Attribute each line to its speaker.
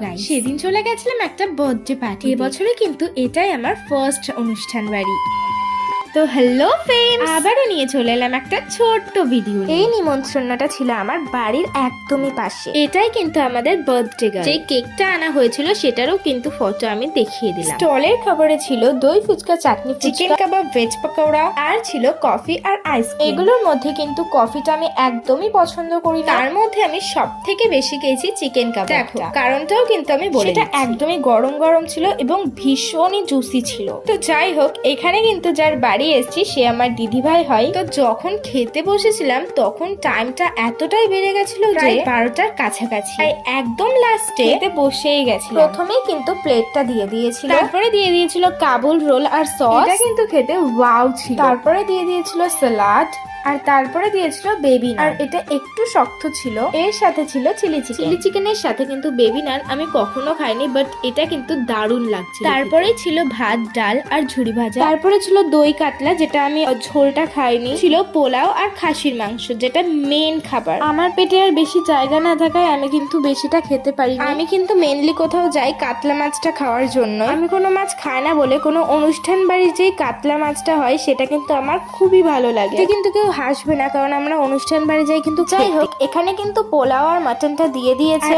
Speaker 1: Guys, সেদিন চলে গেছিলাম একটা বার্থডে পার্টি। এবছরে কিন্তু এটাই আমার ফার্স্ট অনুষ্ঠান বাড়ি। তো হ্যালো ফ্রেন্ডস, আবারও নিয়ে চলে এলাম একটা ছোট্ট ভিডিও। এই নিমন্ত্রণটা ছিল আমার বাড়ির একদমই পাশে। এটাই কিন্তু আমাদের বার্থডে গার্ল। যে কেকটা আনা হয়েছিল সেটারও কিন্তু ফটো আমি দেখিয়ে দিলাম। স্টলের খাবারে ছিল দই ফুচকা, চাটনি, চিকেন কাবাব, ভেজ পকোড়া, আর ছিল কফি আর আইসক্রিম। এগুলোর মধ্যে কিন্তু কফিটা আমি একদমই পছন্দ করি না। তার মধ্যে আমি সব থেকে বেশি খেয়েছি চিকেন কাবাব। দেখো কারণটাও কিন্তু আমি বলে দিচ্ছি। এটা একদমই গরম গরম ছিল এবং ভীষণই জুসি ছিল। তো যাই হোক, এখানে কিন্তু যার বাড়ি এসেছি সে আমার দিদিভাই হয়। তো যখন খেতে বসেছিলাম তখন টাইমটা এতটাই বেড়ে গেছিল যে 12টার কাছাকাছি। একদম লাস্টে খেতে বসেই গেছি। প্রথমেই কিন্তু প্লেটটা দিয়ে দিয়েছিল, তারপরে দিয়ে দিয়েছিল কাবুল রোল আর সস। এটা কিন্তু খেতে ওয়াও ছিল। তারপরে দিয়ে দিয়েছিল সালাড, আর তারপরে দিয়েছিল বেবি নান। আর এটা একটু শক্ত ছিল। এর সাথে ছিল চিলি চিকেন। চিলি চিকেনের সাথে কিন্তু বেবি নান আমি কখনো খাইনি, বাট এটা কিন্তু দারুণ লাগছে। তারপরে ছিল ভাত, ডাল আর ঝুড়ি ভাজা। তারপরে ছিল দই কাতলা, যেটা আমি ঝোলটা খাইনি। ছিল পোলাও আর খাসির মাংস, যেটা মেন খাবার। আমার পেটে আর বেশি জায়গা না থাকায় আমি কিন্তু বেশিটা খেতে পারিনি। আমি কিন্তু মেনলি কোথাও যাই কাতলা মাছটা খাওয়ার জন্য। আমি কোনো মাছ খাই না বলে কোনো অনুষ্ঠান বাড়ির যে কাতলা মাছটা হয় সেটা কিন্তু আমার খুবই ভালো লাগে। কিন্তু কেউ হাসবে না, কারণ আমরা অনুষ্ঠান বাড়ি যাই কিন্তু। যাই হোক, এখানে কিন্তু পোলাও আর মাটনটা দিয়ে দিয়েছে।